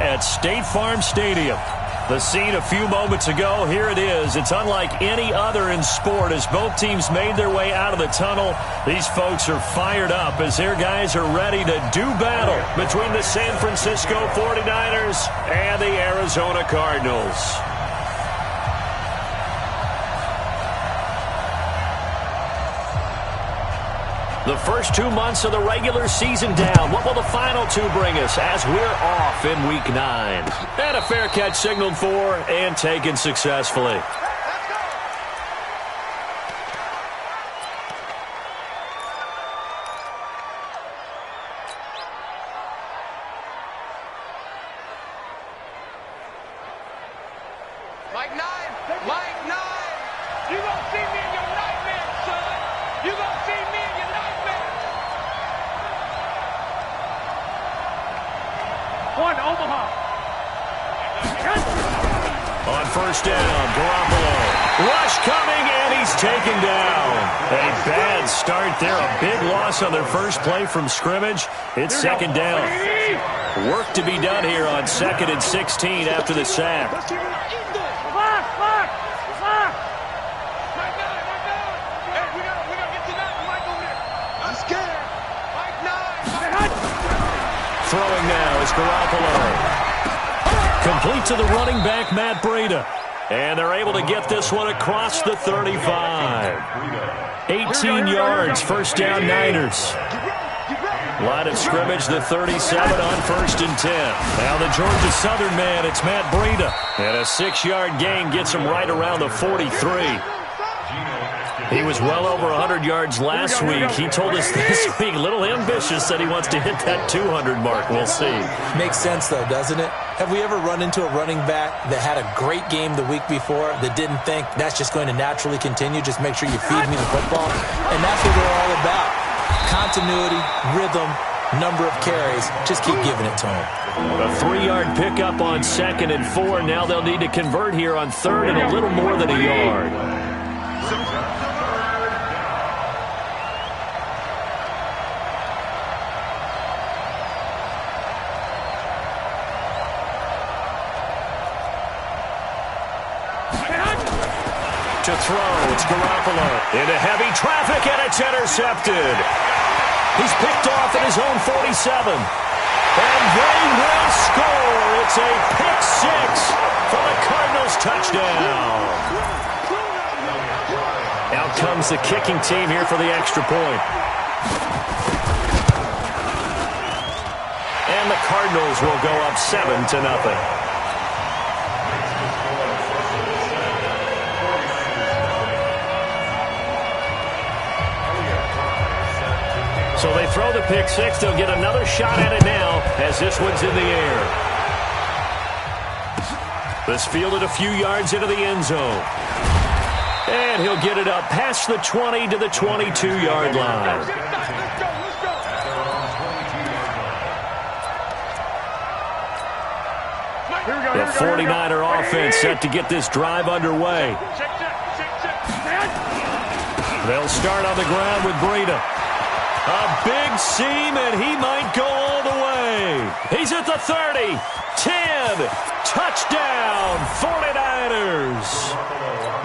at State Farm Stadium. The scene a few moments ago, here it is. It's unlike any other in sport as both teams made their way out of the tunnel. These folks are fired up as their guys are ready to do battle between the San Francisco 49ers and the Arizona Cardinals. The first 2 months of the regular season down. What will the final two bring us as we're off in Week 9? And a fair catch signaled for and taken successfully. Mike 9! Mike 9! You gonna see me in your nightmare, son! You gonna see me in your nightmare! One, Omaha. On first down, Garoppolo. Rush coming, and he's taken down. A bad start there. A big loss on their first play from scrimmage. It's second down. Work to be done here on 2nd and 16 after the sack. Throwing now is Garoppolo. Complete to the running back, Matt Breida. And they're able to get this one across the 35. 18 yards, first down Niners. Line of scrimmage, the 37 on 1st and 10. Now the Georgia Southern man, it's Matt Breida. And a 6-yard gain gets him right around the 43. He was well over 100 yards last week. He told us this week, a little ambitious, that he wants to hit that 200 mark. We'll see. Makes sense, though, doesn't it? Have we ever run into a running back that had a great game the week before that didn't think that's just going to naturally continue? Just make sure you feed me the football. And that's what we're all about. Continuity, rhythm, number of carries. Just keep giving it to him. A 3-yard pickup on 2nd and 4. Now they'll need to convert here on 3rd and a little more than a yard. To throw, it's Garoppolo into heavy traffic, and it's intercepted. He's picked off at his own 47. And they will score. It's a pick six for the Cardinals touchdown. Out comes the kicking team here for the extra point. And the Cardinals will go up 7-0. So they throw the pick six. They'll get another shot at it now as this one's in the air. This fielded a few yards into the end zone. And he'll get it up past the 20 to the 22-yard line. The 49er offense set to get this drive underway. They'll start on the ground with Breida. A big seam, and he might go all the way. He's at the 30, 10, touchdown, 49ers.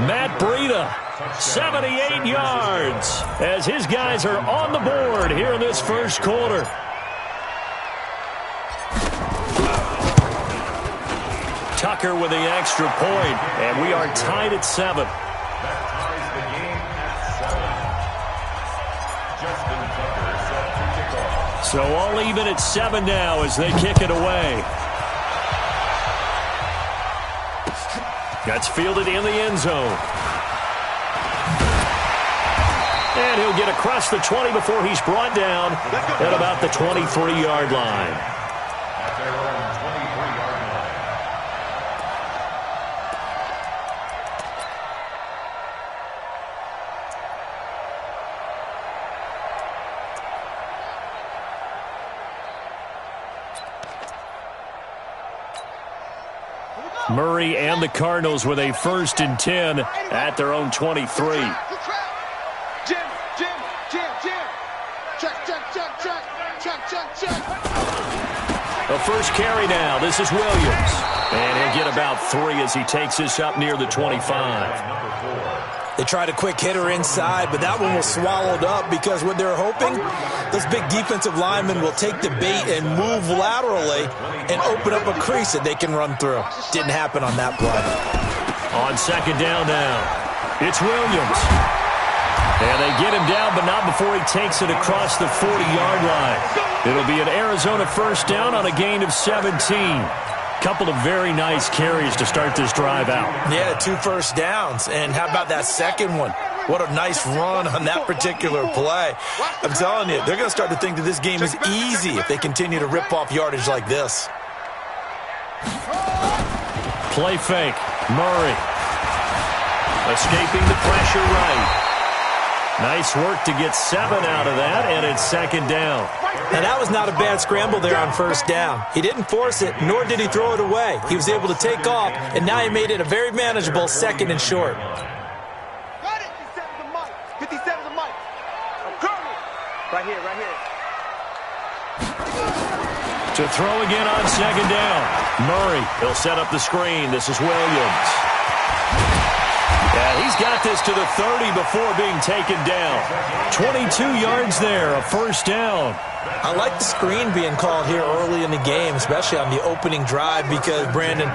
Matt Breida, 78 yards, as his guys are on the board here in this first quarter. Tucker with the extra point, and we are tied at 7. So all even at 7 now as they kick it away. That's fielded in the end zone. And he'll get across the 20 before he's brought down at about the 23-yard line. Murray and the Cardinals with a 1st and 10 at their own 23. Jim. Check. A first carry now. This is Williams. And he'll get about 3 as he takes this up near the 25. They tried a quick hitter inside, but that one was swallowed up because what they're hoping, those big defensive linemen will take the bait and move laterally and open up a crease that they can run through. Didn't happen on that play. On second down now, it's Williams. And they get him down, but not before he takes it across the 40-yard line. It'll be an Arizona first down on a gain of 17. Couple of very nice carries to start this drive out. Yeah, 2 first downs. And how about that second one? What a nice run on that particular play. I'm telling you, they're going to start to think that this game is easy if they continue to rip off yardage like this. Play fake. Murray. Escaping the pressure right. Nice work to get 7 out of that, and it's second down. And that was not a bad scramble there on first down. He didn't force it, nor did he throw it away. He was able to take off, and now he made it a very manageable second and short. Got it. 57's the mic. 57's the mic. Right here, right here. To throw again on second down. Murray, he'll set up the screen. This is Williams. Yeah, he's got this to the 30 before being taken down. 22 yards there, a first down. I like the screen being called here early in the game, especially on the opening drive, because, Brandon,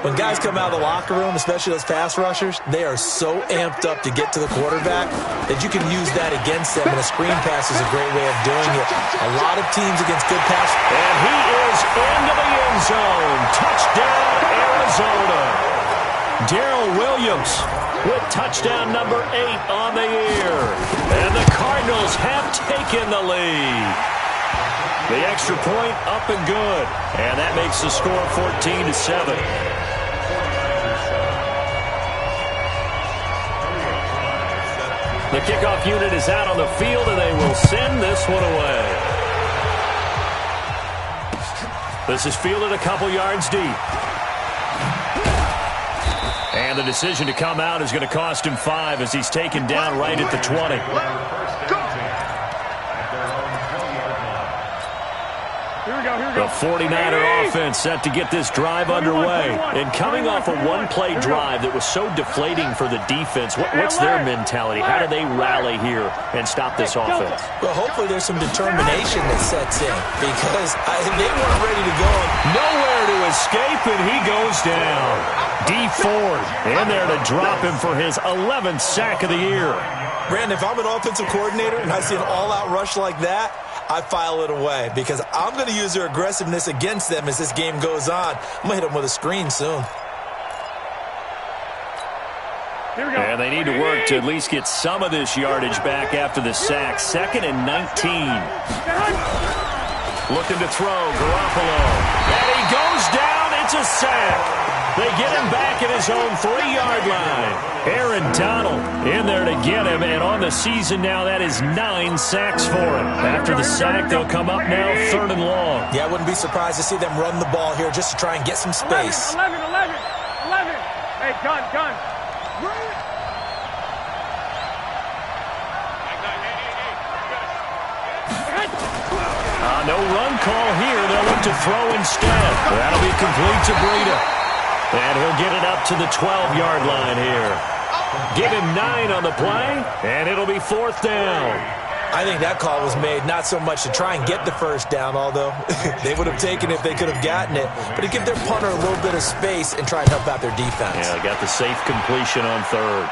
when guys come out of the locker room, especially those pass rushers, they are so amped up to get to the quarterback that you can use that against them, and a screen pass is a great way of doing it. A lot of teams against good pass. And he is into the end zone. Touchdown, Arizona. Darrell Williams with touchdown number 8 on the year. And the Cardinals have taken the lead. The extra point up and good. And that makes the score 14-7. The kickoff unit is out on the field, and they will send this one away. This is fielded a couple yards deep. And the decision to come out is going to cost him 5 as he's taken down right at the 20. The 49er offense set to get this drive underway. And coming off a one-play drive that was so deflating for the defense, what's their mentality? How do they rally here and stop this offense? Well, hopefully there's some determination that sets in, because they weren't ready to go. Nowhere to escape, and he goes down. D Ford in there to drop him for his 11th sack of the year. Brandon, if I'm an offensive coordinator and I see an all-out rush like that, I file it away, because I'm going to use their aggressiveness against them as this game goes on. I'm going to hit them with a screen soon. Here we go. And they need to work to at least get some of this yardage back after the sack. 2nd and 19. Looking to throw, Garoppolo. And he goes down. It's a sack. They get him back at his own 3-yard line. Aaron Donald in there to get him, and on the season now, that is 9 sacks for him. After the sack, they'll come up now 3rd and long. Yeah, I wouldn't be surprised to see them run the ball here just to try and get some space. 11. Hey, gun. No run call here. They'll look to throw instead. That'll be complete to Breida. And he'll get it up to the 12-yard line here. Give him 9 on the play, and it'll be 4th down. I think that call was made not so much to try and get the first down, although they would have taken it if they could have gotten it, but to give their punter a little bit of space and try and help out their defense. Yeah, got the safe completion on 3rd.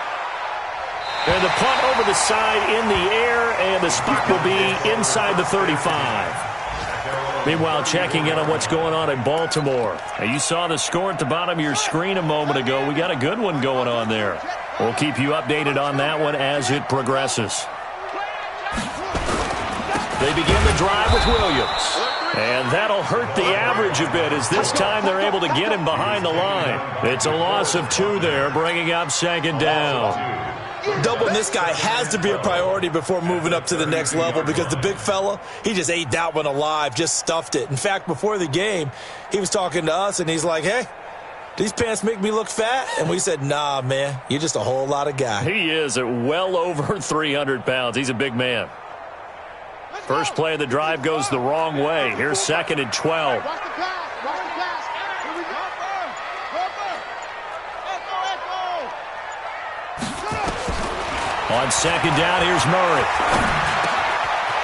And the punt over the side in the air, and the spot will be inside the 35. Meanwhile, checking in on what's going on in Baltimore. Now, you saw the score at the bottom of your screen a moment ago. We got a good one going on there. We'll keep you updated on that one as it progresses. They begin the drive with Williams. And that'll hurt the average a bit, as this time they're able to get him behind the line. It's a loss of 2 there, bringing up 2nd down. Doubling this guy has to be a priority before moving up to the next level, because the big fella, he just ate that one alive, just stuffed it. In fact, before the game, he was talking to us, and he's like, hey, these pants make me look fat? And we said, nah, man, you're just a whole lot of guy. He is at well over 300 pounds. He's a big man. First play of the drive goes the wrong way. Here's 2nd and 12. On second down, here's Murray.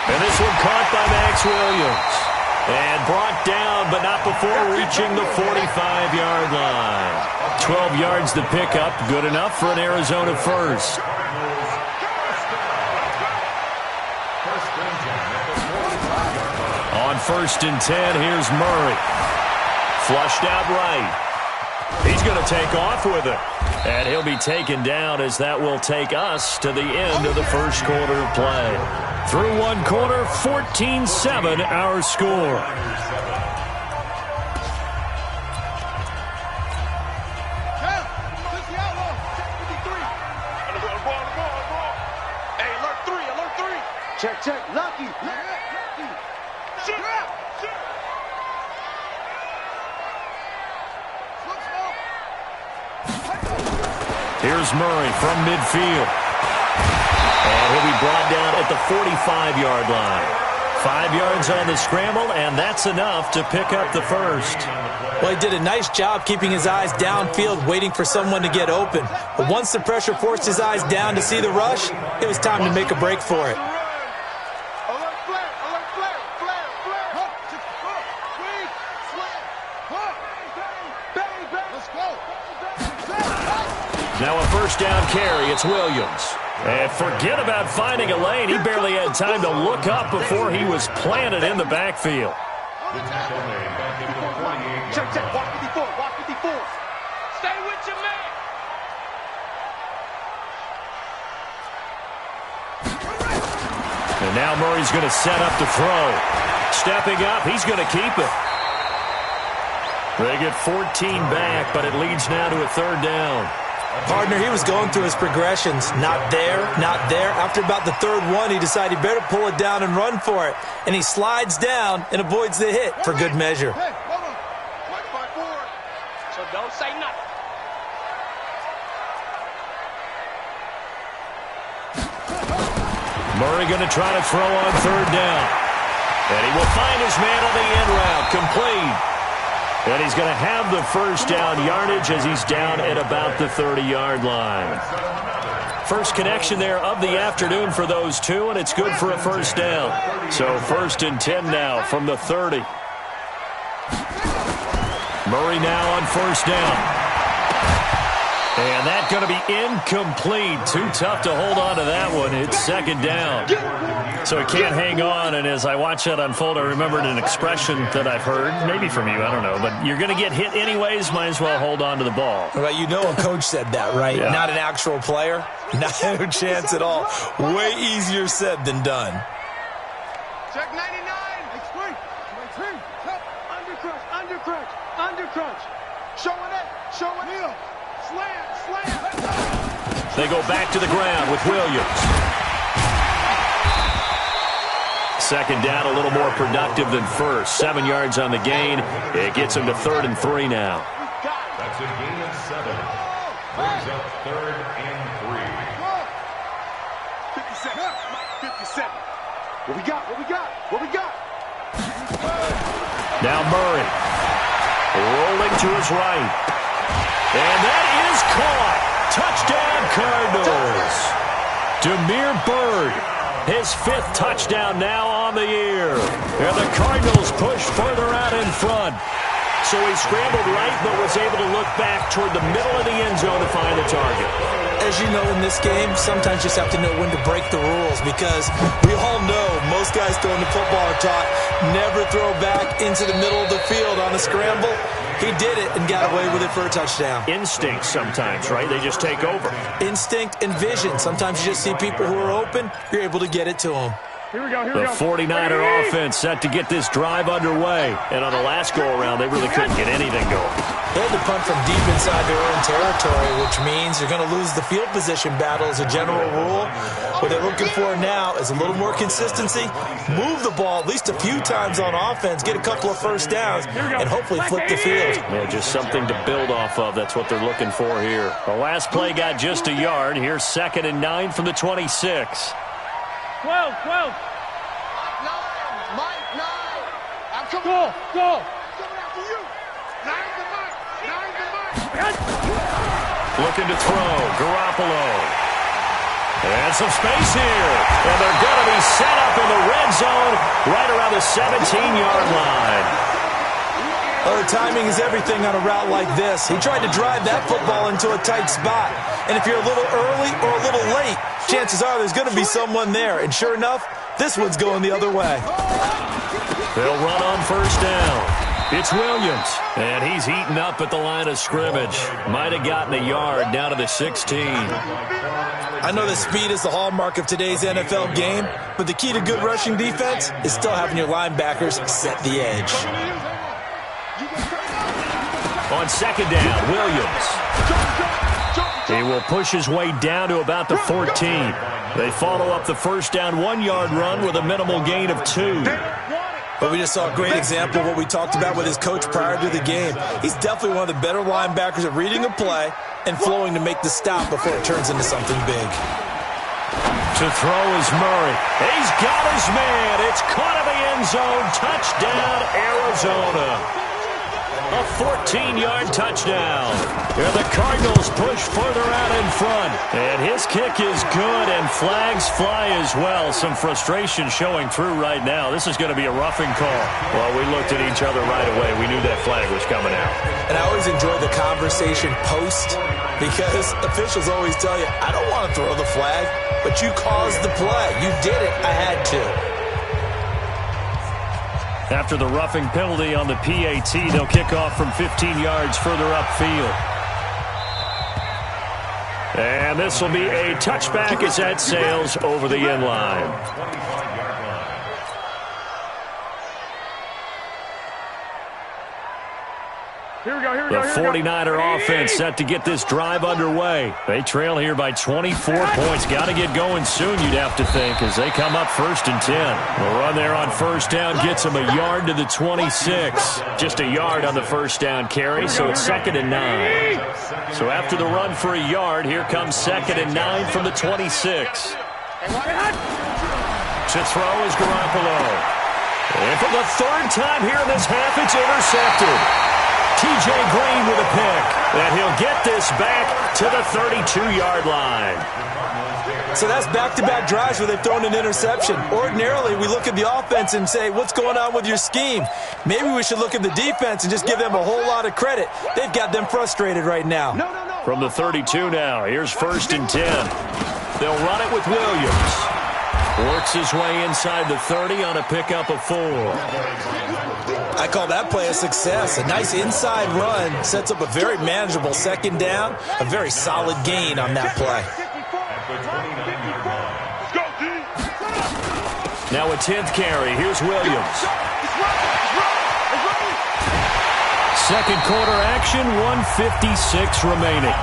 And this one caught by Max Williams. And brought down, but not before reaching the 45-yard line. 12 yards to pick up. Good enough for an Arizona first. On 1st and 10, here's Murray. Flushed out right. He's going to take off with it. And he'll be taken down as that will take us to the end of the first quarter of play. Through one quarter, 14-7 our score. Check, check, Lucky. Here's Murray from midfield. And he'll be brought down at the 45-yard line. 5 yards on the scramble, and that's enough to pick up the first. Well, he did a nice job keeping his eyes downfield, waiting for someone to get open. But once the pressure forced his eyes down to see the rush, it was time to make a break for it. Now a first down carry. It's Williams. And forget about finding a lane. He barely had time to look up before he was planted in the backfield. Check, check. Walk 54. Walk 54. Stay with your man. And now Murray's going to set up to throw. Stepping up, he's going to keep it. They get 14 back, but it leads now to a third down. Partner, he was going through his progressions. Not there, not there. After about the third one, he decided he better pull it down and run for it. And he slides down and avoids the hit for good measure. Hey, hold on. Watch my board. So don't say nothing. Murray going to try to throw on third down. And he will find his man on the end route. Complete. And he's going to have the first down yardage as he's down at about the 30-yard line. First connection there of the afternoon for those two, and it's good for a first down. So 1st and 10 now from the 30. Murray now on first down. And that's going to be incomplete. Too tough to hold on to that one. It's second down. So he can't hang on, and as I watch that unfold, I remembered an expression that I've heard, maybe from you, I don't know, but you're going to get hit anyways, might as well hold on to the ball. Well, you know a coach said that, right? Yeah. Not an actual player. Not a chance at all. Way easier said than done. Check 99. Explain. Undercrunch, undercrunch, undercrunch. Showing it, showing it. Slam, slam. They go back to the ground with Williams. Second down, a little more productive than first. 7 yards on the gain. It gets him to 3rd and 3 now. That's a gain of 7. Brings up 3rd and 3. 57. 57. What we got? What we got? What we got? Now Murray. Rolling to his right. And that is caught. Touchdown, Cardinals. Demir Bird. His 5th touchdown now on the year. And the Cardinals push further out in front. So he scrambled right, but was able to look back toward the middle of the end zone to find the target. As you know, in this game, sometimes you just have to know when to break the rules, because we all know most guys throwing the football are taught never throw back into the middle of the field on a scramble. He did it and got away with it for a touchdown. Instinct sometimes, right? They just take over. Instinct and vision. Sometimes you just see people who are open, you're able to get it to them. Here we go, here The we go. 49er offense set to get this drive underway. And on the last go-around, they really couldn't get anything going. They had to punt from deep inside their own territory, which means you're going to lose the field position battle as a general rule. What they're looking for now is a little more consistency, move the ball at least a few times on offense, get a couple of first downs, and hopefully flip the field. Yeah, just something to build off of. That's what they're looking for here. The last play got just a yard. Here's 2nd and 9 from the 26. 12. Mike, 9. I'm coming. Go. Coming after you. 9 to Mike. Mike. Looking to throw. Garoppolo. And some space here. And they're going to be set up in the red zone right around the 17-yard line. Well, the timing is everything on a route like this. He tried to drive that football into a tight spot. And if you're a little early or a little late, chances are there's going to be someone there. And sure enough, this one's going the other way. They'll run on first down. It's Williams, and he's heating up at the line of scrimmage. Might have gotten a yard down to the 16. I know that speed is the hallmark of today's NFL game, but the key to good rushing defense is still having your linebackers set the edge. On second down, Williams. He will push his way down to about the 14. They follow up the first down 1-yard run with a minimal gain of 2. But we just saw a great example of what we talked about with his coach prior to the game. He's definitely one of the better linebackers at reading a play and flowing to make the stop before it turns into something big. To throw is Murray. He's got his man. It's caught in the end zone. Touchdown, Arizona. A 14-yard touchdown. And the Cardinals push further out in front. And his kick is good, and flags fly as well. Some frustration showing through right now. This is going to be a roughing call. Well, we looked at each other right away. We knew that flag was coming out. And I always enjoy the conversation post, because officials always tell you, I don't want to throw the flag, but you caused the play. You did it. I had to. After the roughing penalty on the PAT, they'll kick off from 15 yards further upfield. And this will be a touchback as that sails over the end line. The 49er offense set to get this drive underway. They trail here by 24 points. Got to get going soon, you'd have to think, as they come up 1st and 10. The run there on first down gets them a yard to the 26. Just a yard on the first down carry, so it's 2nd and 9. So after the run for a yard, here comes 2nd and 9 from the 26. To throw is Garoppolo. And for the 3rd time here in this half, it's intercepted. T.J. Green with a pick, and he'll get this back to the 32-yard line. So that's back-to-back drives where they've thrown an interception. Ordinarily, we look at the offense and say, what's going on with your scheme? Maybe we should look at the defense and just give them a whole lot of credit. They've got them frustrated right now. From the 32 now, here's 1st and 10. They'll run it with Williams. Works his way inside the 30 on a pickup of 4. I call that play a success. A nice inside run sets up a very manageable 2nd down. A very solid gain on that play. Now a 10th carry. Here's Williams. 2nd quarter action, 1:56 remaining.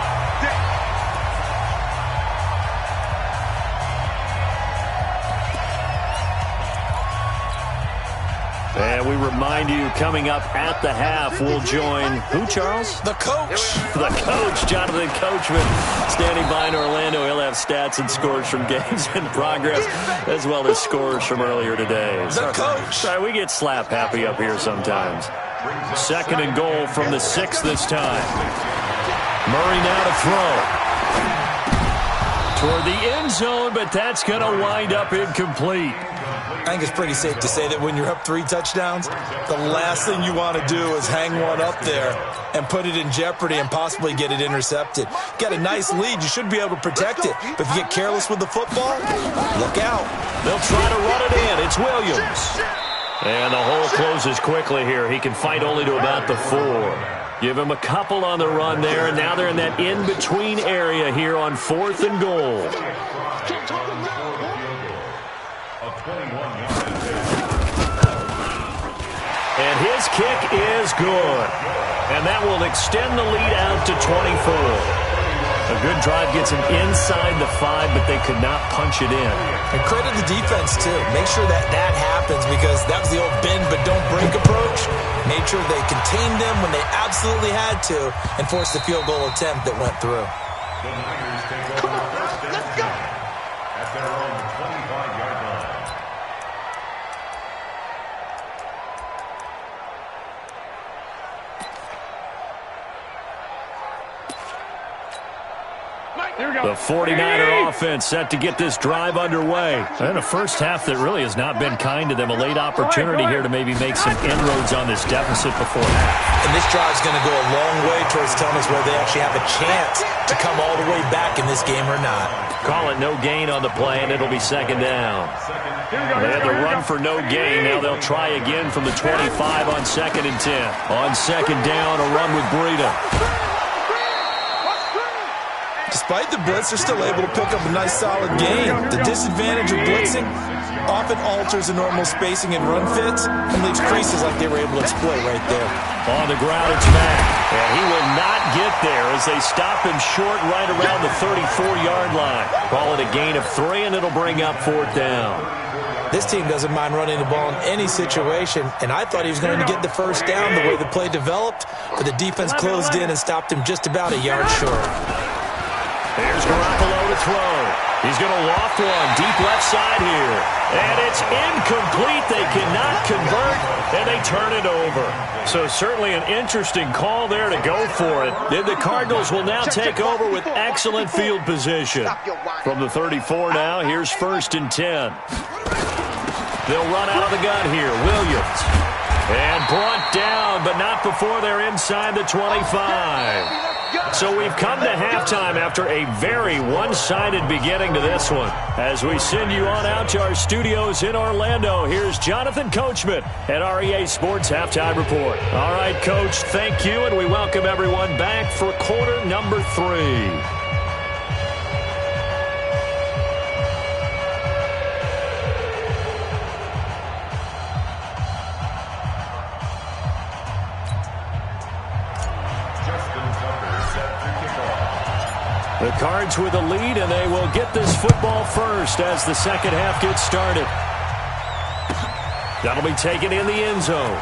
And we remind you, coming up at the half, we'll join who, Charles? The coach. The coach, Jonathan Coachman, standing by in Orlando. He'll have stats and scores from games in progress, as well as scores from earlier today. The coach. Sorry, we get slap happy up here sometimes. 2nd and goal from the 6 this time. Murray now to throw. Toward the end zone, but that's going to wind up incomplete. I think it's pretty safe to say that when you're up 3 touchdowns, the last thing you want to do is hang one up there and put it in jeopardy and possibly get it intercepted. Got a nice lead. You should be able to protect it. But if you get careless with the football, look out. They'll try to run it in. It's Williams. And the hole closes quickly here. He can fight only to about the 4. Give him a couple on the run there, and now they're in that in-between area here on 4th and goal. And his kick is good. And that will extend the lead out to 24. A good drive gets him inside the 5, but they could not punch it in. And credit the defense, too. Make sure that happens, because that was the old bend but don't break approach. Made sure they contained them when they absolutely had to and forced the field goal attempt that went through. The Niners take over first and 10 at their own 25-yard line. The 49er offense set to get this drive underway. And a first half that really has not been kind to them. A late opportunity here to maybe make some inroads on this deficit before half. And this drive is going to go a long way towards telling us whether they actually have a chance to come all the way back in this game or not. Call it no gain on the play, and it'll be second down. They had the run for no gain. Now they'll try again from the 25 on 2nd and 10. On second down, a run with Breida. Despite the blitz, they're still able to pick up a nice, solid gain. The disadvantage of blitzing often alters the normal spacing and run fits and leaves creases like they were able to exploit right there. On the ground, it's Mack. And he will not get there as they stop him short right around the 34-yard line. Call it a gain of 3, and it'll bring up 4th down. This team doesn't mind running the ball in any situation, and I thought he was going to get the first down the way the play developed, but the defense closed in and stopped him just about a yard short. Here's Garoppolo to throw. He's going to loft one deep left side here. And it's incomplete. They cannot convert, and they turn it over. So certainly an interesting call there to go for it. Then the Cardinals will now take over with excellent field position. From the 34 now, here's 1st and 10. They'll run out of the gun here. Williams. And brought down, but not before they're inside the 25. So we've come to halftime after a very one-sided beginning to this one. As we send you on out to our studios in Orlando, here's Jonathan Coachman at REA Sports Halftime Report. All right, Coach, thank you, and we welcome everyone back for quarter number 3. The Cards with a lead, and they will get this football first as the second half gets started. That'll be taken in the end zone.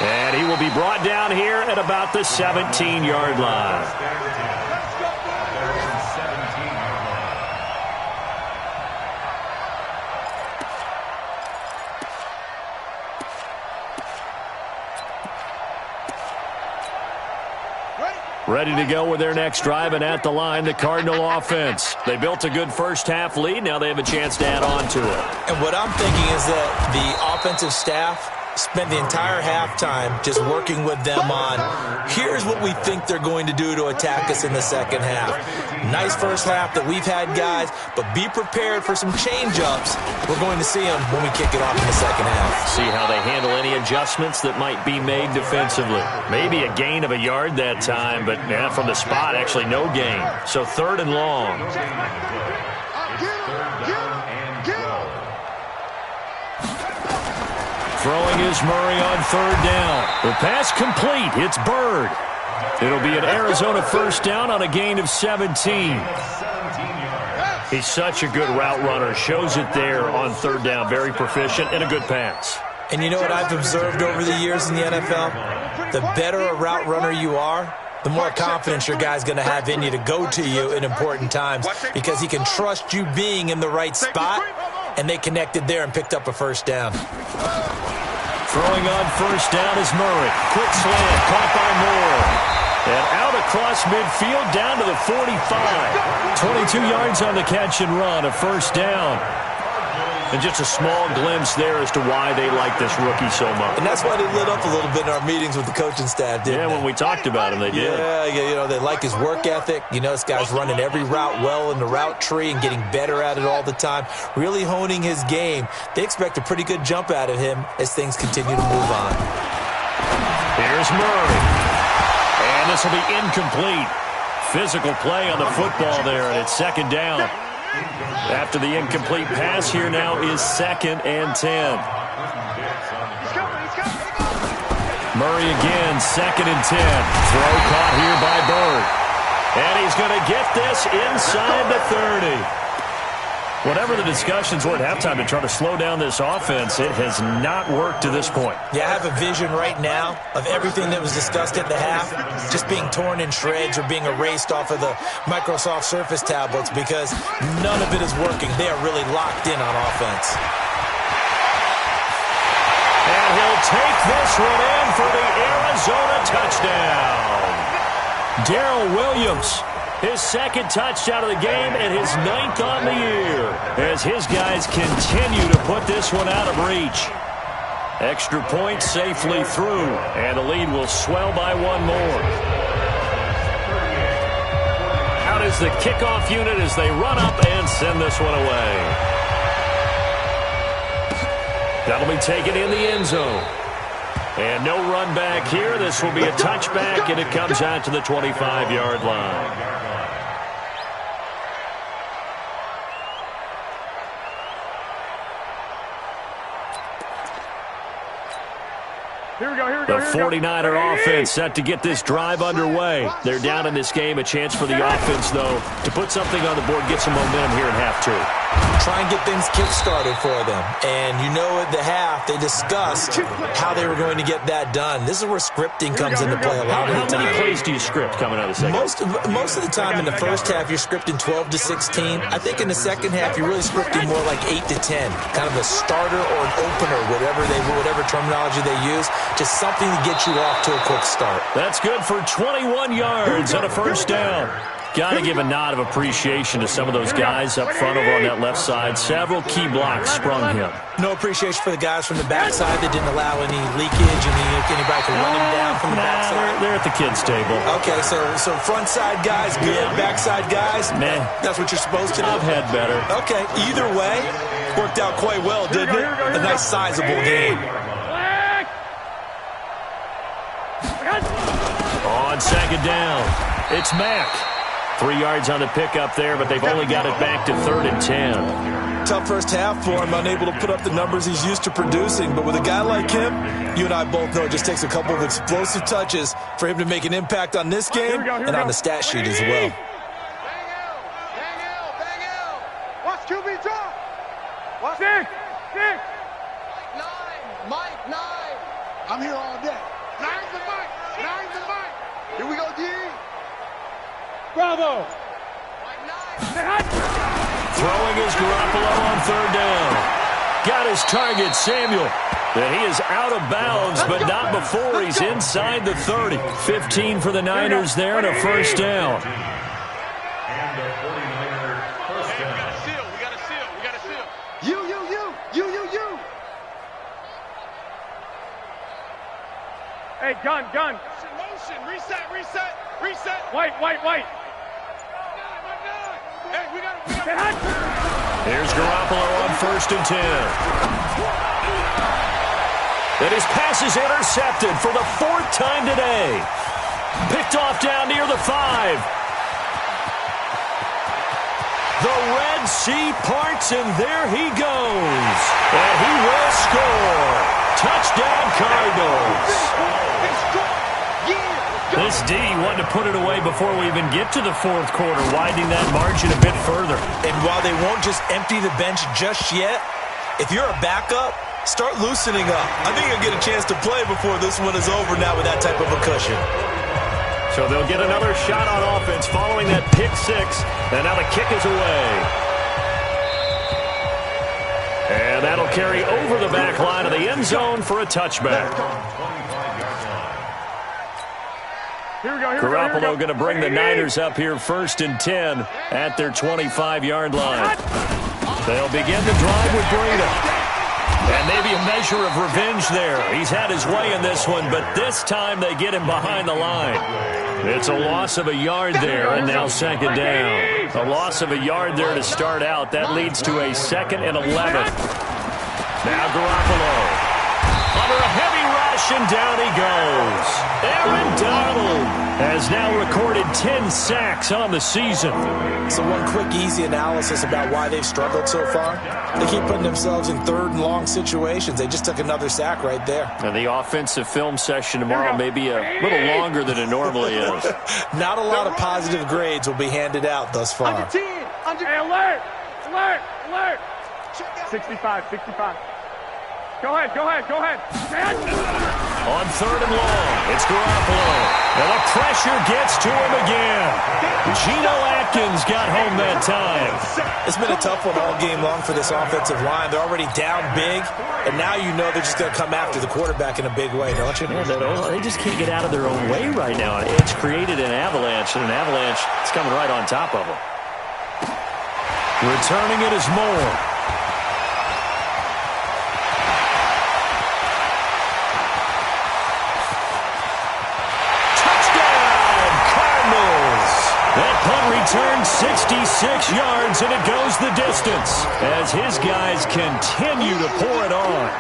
And he will be brought down here at about the 17-yard line. Ready to go with their next drive, and at the line, the Cardinal offense. They built a good first half lead. Now they have a chance to add on to it. And what I'm thinking is that the offensive staff spent the entire halftime just working with them on, here's what we think they're going to do to attack us in the second half. Nice first half that we've had, guys, but be prepared for some change-ups. We're going to see them when we kick it off in the second half. See how they handle any adjustments that might be made defensively. Maybe a gain of a yard that time, but from the spot, actually no gain. So 3rd and long. Throwing is Murray on 3rd down. The pass complete. It's Bird. It'll be an Arizona first down on a gain of 17. He's such a good route runner. Shows it there on 3rd down. Very proficient and a good pass. And you know what I've observed over the years in the NFL? The better a route runner you are, the more confidence your guy's going to have in you to go to you in important times because he can trust you being in the right spot, and they connected there and picked up a first down. Throwing on first down is Murray. Quick slant, caught by Moore. And out across midfield, down to the 45. 22 yards on the catch and run, a first down. And just a small glimpse there as to why they like this rookie so much. And that's why they lit up a little bit in our meetings with the coaching staff, didn't they? When we talked about him, they did. Yeah, they like his work ethic. This guy's running every route well in the route tree and getting better at it all the time, really honing his game. They expect a pretty good jump out of him as things continue to move on. Here's Murray. And this will be incomplete. Physical play on the football there, and it's 2nd down. After the incomplete pass, here now is 2nd and 10. Murray again, 2nd and 10. Throw caught here by Bird. And he's going to get this inside the 30. Whatever the discussions were at halftime to try to slow down this offense, it has not worked to this point. Yeah, I have a vision right now of everything that was discussed at the half just being torn in shreds or being erased off of the Microsoft Surface tablets because none of it is working. They are really locked in on offense. And he'll take this one in for the Arizona touchdown. Darrell Williams, his second touchdown of the game and his 9th on the year, as his guys continue to put this one out of reach. Extra point safely through, and the lead will swell by one more. Out is the kickoff unit as they run up and send this one away. That'll be taken in the end zone. And no run back here. This will be a touchback, and it comes out to the 25-yard line. The 49er offense set to get this drive underway. They're down in this game. A chance for the offense, though, to put something on the board, get some momentum here in half two. Try and get things kick-started for them. And you know at the half, they discussed how they were going to get that done. This is where scripting comes into play a lot of the time. How many plays do you script coming out of the second? Most of the time in the first half, you're scripting 12 to 16. I think in the second half, you're really scripting more like 8 to 10. Kind of a starter or an opener, whatever terminology they use. Just something to get you off to a quick start. That's good for 21 yards and a first down. Got to give a nod of appreciation to some of those guys up front over on that left side. Several key blocks sprung him. No appreciation for the guys from the backside that didn't allow any leakage and anybody could run him down from the backside. They're at the kids' table. Okay, so front side guys good, backside guys, man, that's what you're supposed to do. I've had better. Okay, either way, worked out quite well, didn't it? A nice sizable game. On second down, it's Mack. 3 yards on the pickup there, but they've only got it back to 3rd and 10. Tough first half for him, unable to put up the numbers he's used to producing. But with a guy like him, you and I both know it just takes a couple of explosive touches for him to make an impact on this game and on the stat sheet as well. Bang out. Watch QB drop. Watch six. Mike 9. I'm here all day. 9's the Mike. Here we go, D. Bravo. Throwing is Garoppolo on 3rd down. Got his target, Samuel. And he is out of bounds, but not before he's inside the 30. 15 for the Niners there and a first down. And the 49er first down. We got to seal. You. Hey, gun. Motion. Reset. White. Hey, we got it. Here's Garoppolo on 1st and 10. And his pass is intercepted for the 4th time today. Picked off down near the 5. The Red Sea parts, and there he goes. And he will score. Touchdown, Cardinals. This D wanted to put it away before we even get to the 4th quarter, widening that margin a bit further. And while they won't just empty the bench just yet, if you're a backup, start loosening up. I think you'll get a chance to play before this one is over now with that type of a cushion. So they'll get another shot on offense following that pick 6, and now the kick is away. And that'll carry over the back line of the end zone for a touchback. Garoppolo going to bring the Niners up here 1st and 10 at their 25-yard line. They'll begin the drive with Breida. And maybe a measure of revenge there. He's had his way in this one, but this time they get him behind the line. It's a loss of a yard there, and now 2nd down. A loss of a yard there to start out. That leads to a 2nd and 11. Now Garoppolo. Under a heavy rush, and down he goes. Aaron Donald has now recorded 10 sacks on the season. So one quick, easy analysis about why they've struggled so far. They keep putting themselves in 3rd and long situations. They just took another sack right there. And the offensive film session tomorrow may be a little longer than it normally is. Not a lot of positive grades will be handed out thus far. Under 10. Hey, alert. 65. Go ahead. On 3rd and long, it's Garoppolo. And the pressure gets to him again. Geno Atkins got home that time. It's been a tough one all game long for this offensive line. They're already down big, and now you know they're just going to come after the quarterback in a big way, don't you? Yeah, they just can't get out of their own way right now. It's created an avalanche, and an avalanche is coming right on top of them. Returning it is Moore. That punt returns 66 yards, and it goes the distance as his guys continue to pour it on.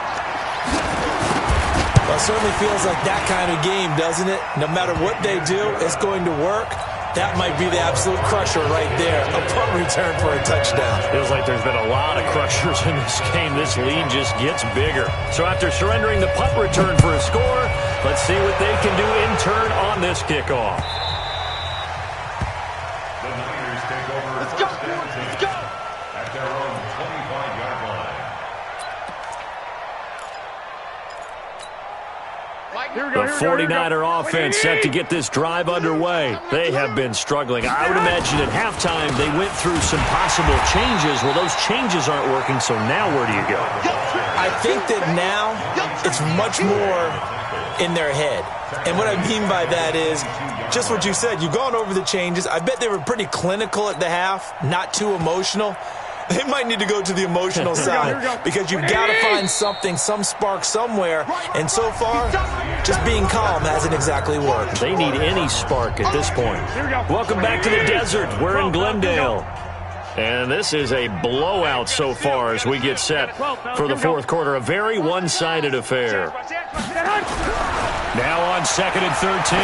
Well, it certainly feels like that kind of game, doesn't it? No matter what they do, it's going to work. That might be the absolute crusher right there. A punt return for a touchdown. Feels like there's been a lot of crushers in this game. This lead just gets bigger. So after surrendering the punt return for a score, let's see what they can do in turn on this kickoff. Let's go. Let's go. At their own 25-yard line. The 49er offense set to get this drive underway. They have been struggling. I would imagine at halftime they went through some possible changes. Well, those changes aren't working, so now where do you go? I think that now it's much more in their head. And what I mean by that is just what you said. You've gone over the changes. I bet they were pretty clinical at the half, not too emotional. They might need to go to the emotional side because you've got to find something, some spark somewhere. And so far, just being calm hasn't exactly worked. They need any spark at this point. Welcome back to the desert. We're in Glendale. And this is a blowout so far as we get set for the fourth quarter. A very one-sided affair. Now on 2nd and 13.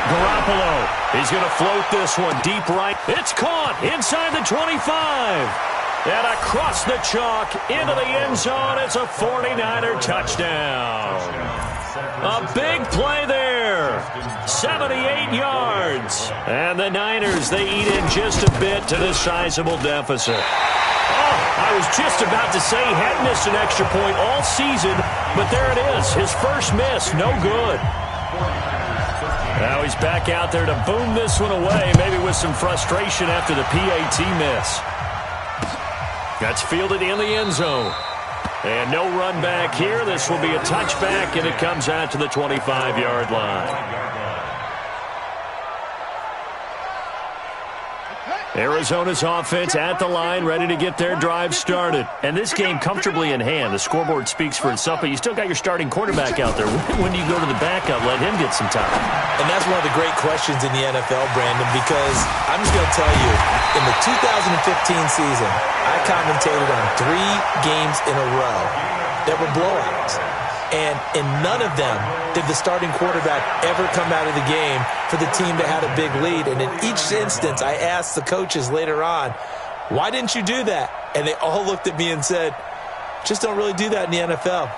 Garoppolo. He's going to float this one deep right. It's caught inside the 25. And across the chalk into the end zone. It's a 49er touchdown. A big play there. 78 yards. And the Niners, they eat in just a bit to this sizable deficit. Oh, I was just about to say he hadn't missed an extra point all season, but there it is. His first miss, no good. Now he's back out there to boom this one away, maybe with some frustration after the PAT miss. That's fielded in the end zone. And no run back here. This will be a touchback, and it comes out to the 25-yard line. Arizona's offense at the line, ready to get their drive started. And this game comfortably in hand. The scoreboard speaks for itself, but you still got your starting quarterback out there. When do you go to the backup, let him get some time? And that's one of the great questions in the NFL, Brandon, because I'm just going to tell you, in the 2015 season, I commentated on 3 games in a row that were blowouts. And in none of them did the starting quarterback ever come out of the game for the team that had a big lead. And in each instance, I asked the coaches later on, why didn't you do that? And they all looked at me and said, just don't really do that in the NFL.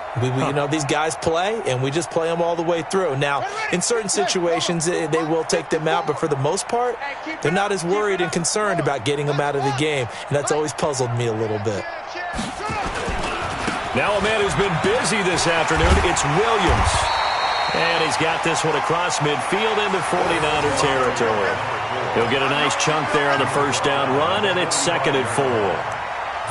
You know, these guys play, and we just play them all the way through. Now, in certain situations, they will take them out, but for the most part, they're not as worried and concerned about getting them out of the game. And that's always puzzled me a little bit. Now a man who's been busy this afternoon, it's Williams. And he's got this one across midfield into 49er territory. He'll get a nice chunk there on the first down run, and it's 2nd and 4.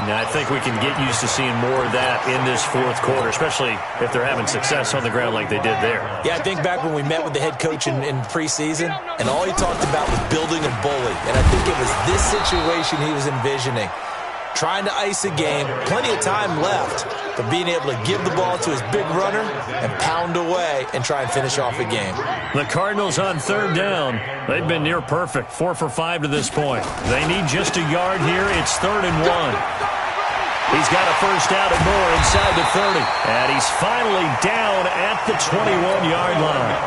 Now, I think we can get used to seeing more of that in this fourth quarter, especially if they're having success on the ground like they did there. Yeah, I think back when we met with the head coach in preseason, and all he talked about was building a bully. And I think it was this situation he was envisioning. Trying to ice a game, plenty of time left, but being able to give the ball to his big runner and pound away and try and finish off a game. The Cardinals on 3rd down. They've been near perfect, 4 for 5 to this point. They need just a yard here. It's 3rd and 1. He's got a first down and more inside the 30. And he's finally down at the 21-yard line.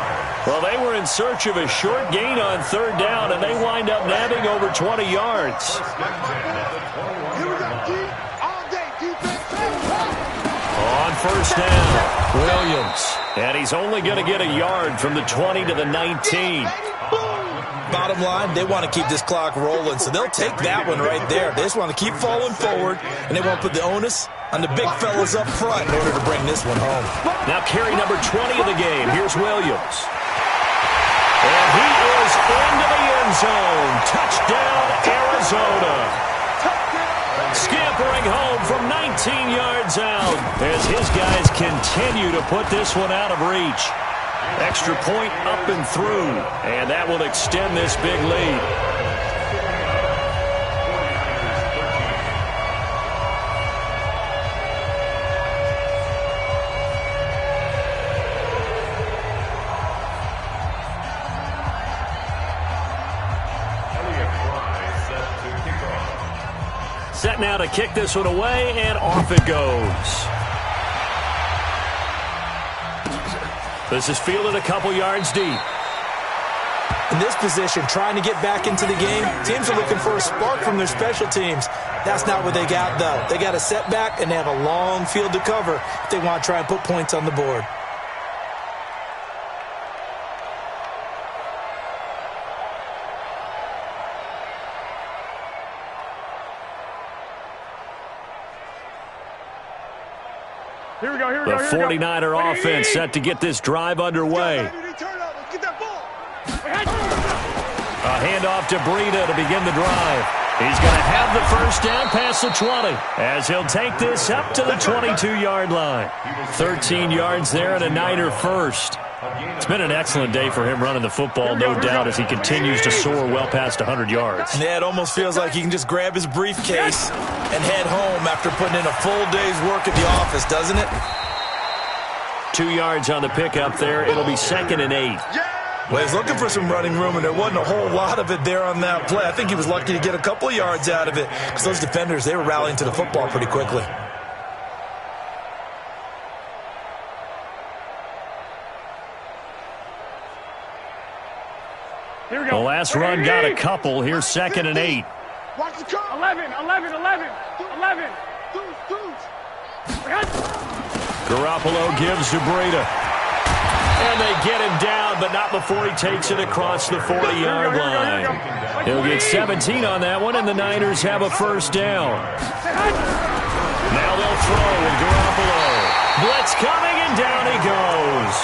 Well, they were in search of a short gain on 3rd down, and they wind up nabbing over 20 yards. On first down, Williams. And he's only going to get a yard from the 20 to the 19. Bottom line, they want to keep this clock rolling, so they'll take that one right there. They just want to keep falling forward, and they won't put the onus on the big fellas up front in order to bring this one home. Now carry number 20 of the game. Here's Williams. And zone. Touchdown, Arizona. Scampering home from 19 yards out as his guys continue to put this one out of reach. Extra point up and through, and that will extend this big lead. Set now to kick this one away, and off it goes. This is fielded a couple yards deep. In this position, trying to get back into the game, teams are looking for a spark from their special teams. That's not what they got, though. They got a setback, and they have a long field to cover if they want to try and put points on the board. Here we go, here we The go, here we go. 49er offense set to get this drive underway. Get that ball. A handoff to Breida to begin the drive. He's going to have the first down past the 20 as he'll take this up to the 22-yard line. 13 yards there and a Niner first. It's been an excellent day for him running the football, no doubt, as he continues to soar well past 100 yards. Yeah, it almost feels like he can just grab his briefcase and head home after putting in a full day's work at the office, doesn't it? 2 yards on the pickup there. It'll be 2nd and 8. Well, he's looking for some running room, and there wasn't a whole lot of it there on that play. I think he was lucky to get a couple of yards out of it because those defenders, they were rallying to the football pretty quickly. Here we go. The last run got a couple. Here's 2nd and 8. Watch the curve. 11. Garoppolo gives to Breida. And they get him down, but not before he takes it across the 40-yard line. He'll get 17 on that one, and the Niners have a first down. Now they'll throw with Garoppolo. Blitz coming, and down he goes.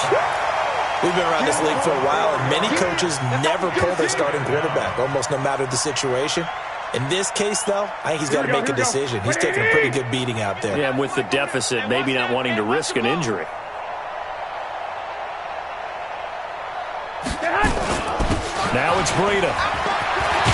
We've been around this league for a while, and many coaches never pull their starting quarterback, almost no matter the situation. In this case, though, I think he's got to make a decision. He's taking a pretty good beating out there. Yeah, and with the deficit, maybe not wanting to risk an injury. Now it's Breida.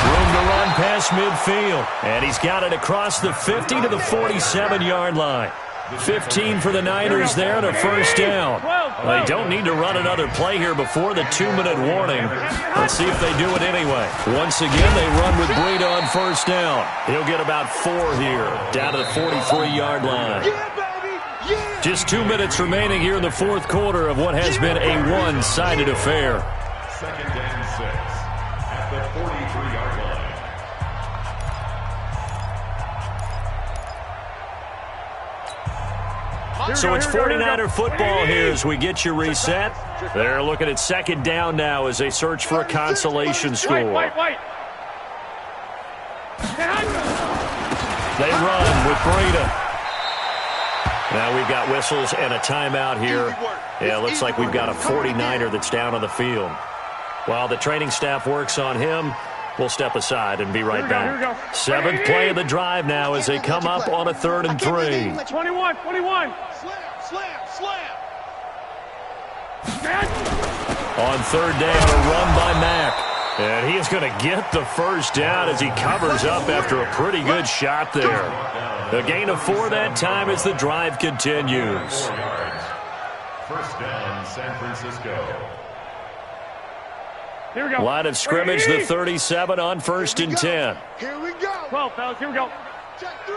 Room to run past midfield. And he's got it across the 50 to the 47-yard line. 15 for the Niners there and a first down. They don't need to run another play here before the 2-minute warning. Let's see if they do it anyway. Once again, they run with Breida on first down. He'll get about 4 here, down to the 43-yard line. Just 2 minutes remaining here in the fourth quarter of what has been a one-sided affair. 2nd and 6 at the 43-yard line. So it's 49er football here as we get you reset. They're looking at 2nd down now as they search for a consolation score. They run with Breida. Now we've got whistles and a timeout here. Yeah, it looks like we've got a 49er that's down on the field. While the training staff works on him, we'll step aside and be right back. 7th play of the drive now as they come up on a 3rd and 3. 21. Slam. On 3rd down, a run by Mack. And he is going to get the first down as he covers up after a pretty good shot there. A gain of 4 that time as the drive continues. First down, San Francisco. Here we go. Line of scrimmage, the 37 on 1st and 10. Here we go. 12, fellas. Here we go. Check 3.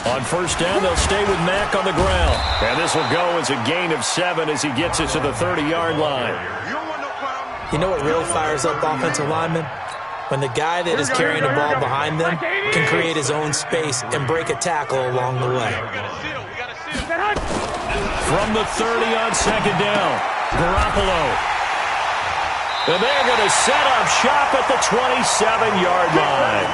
On 1st down, they'll stay with Mack on the ground. And this will go as a gain of 7 as he gets it to the 30-yard line. You know what really fires up offensive linemen? When the guy that is carrying the ball behind them can create his own space and break a tackle along the way. From the 30 on 2nd down, Garoppolo. And they're going to set up shop at the 27-yard line.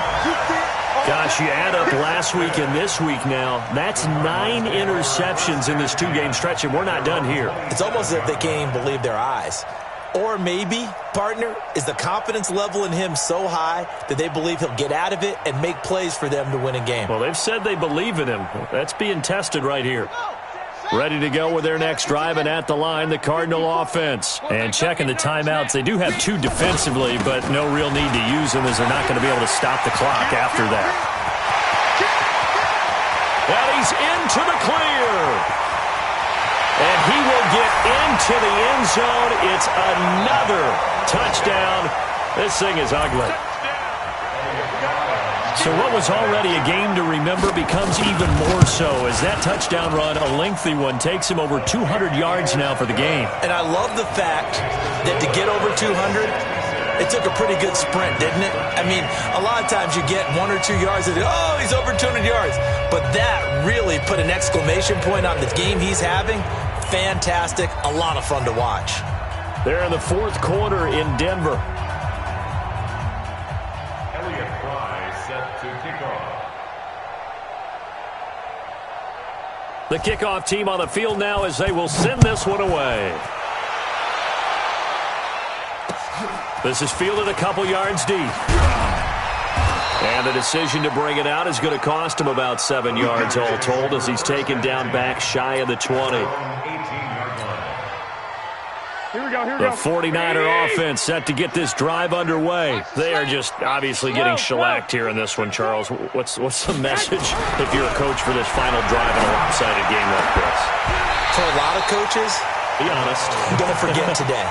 Gosh, you add up last week and this week now. That's 9 interceptions in this 2-game stretch, and we're not done here. It's almost as if they can't even believe their eyes. Or maybe, partner, is the confidence level in him so high that they believe he'll get out of it and make plays for them to win a game. Well, they've said they believe in him. That's being tested right here. Ready to go with their next drive, and at the line, the Cardinal offense. And checking the timeouts, they do have 2 defensively, but no real need to use them as they're not going to be able to stop the clock after that. And he's into the clear. And he will get into the end zone. It's another touchdown. This thing is ugly. So what was already a game to remember becomes even more so as that touchdown run, a lengthy one, takes him over 200 yards now for the game. And I love the fact that to get over 200, it took a pretty good sprint, didn't it? I mean, a lot of times you get 1 or 2 yards and, oh, he's over 200 yards. But that really put an exclamation point on the game he's having. Fantastic. A lot of fun to watch. They're in the 4th quarter in Denver. The kickoff team on the field now as they will send this one away. This is fielded a couple yards deep. And the decision to bring it out is going to cost him about 7 yards all told as he's taken down back shy of the 20. The 49er offense set to get this drive underway. They are just obviously getting shellacked here in this one, Charles. What's the message if you're a coach for this final drive in a lopsided game like this? For a lot of coaches, be honest, don't forget today.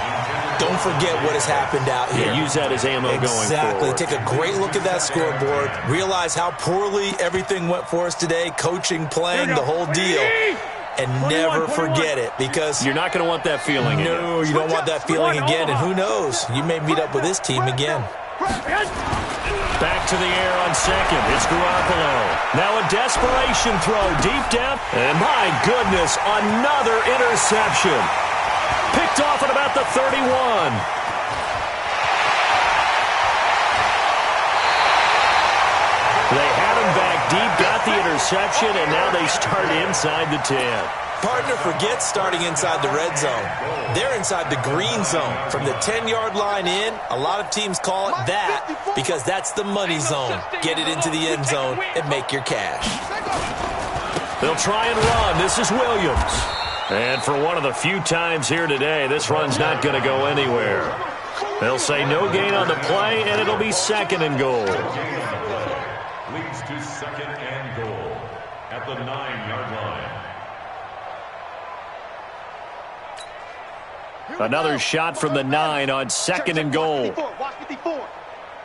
Don't forget what has happened out here. Yeah, use that as ammo going forward. Exactly. Take a great look at that scoreboard. Realize how poorly everything went for us today. Coaching, playing, the whole deal. And never forget it, because you're not going to want that feeling again. No, you don't want that feeling again. And who knows? You may meet up with this team again. Back to the air on second. It's Garoppolo. Now a desperation throw deep down. And my goodness, another interception. Picked off at about the 31. They had him back deep, got the interception, and now they start inside the 10. Partner, forget starting inside the red zone. They're inside the green zone. From the 10-yard line in, a lot of teams call it that because that's the money zone. Get it into the end zone and make your cash. They'll try and run. This is Williams. And for one of the few times here today, this run's not going to go anywhere. They'll say no gain on the play, and it'll be 2nd and goal. Leads to 2nd and goal at the 9-yard line. Another shot from the 9 on 2nd and goal.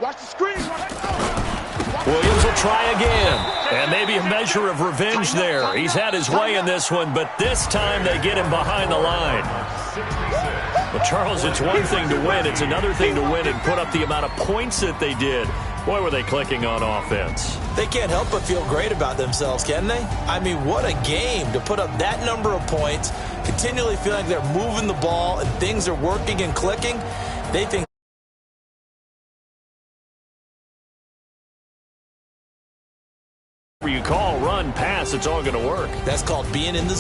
Watch the screen. Williams will try again. And maybe a measure of revenge there. He's had his way in this one, but this time they get him behind the line. But Charles, it's one thing to win. It's another thing to win and put up the amount of points that they did. Boy, were they clicking on offense. They can't help but feel great about themselves, can they? I mean, what a game to put up that number of points, continually feeling like they're moving the ball and things are working and clicking. They think you call, run, pass, it's all going to work. that's called being in the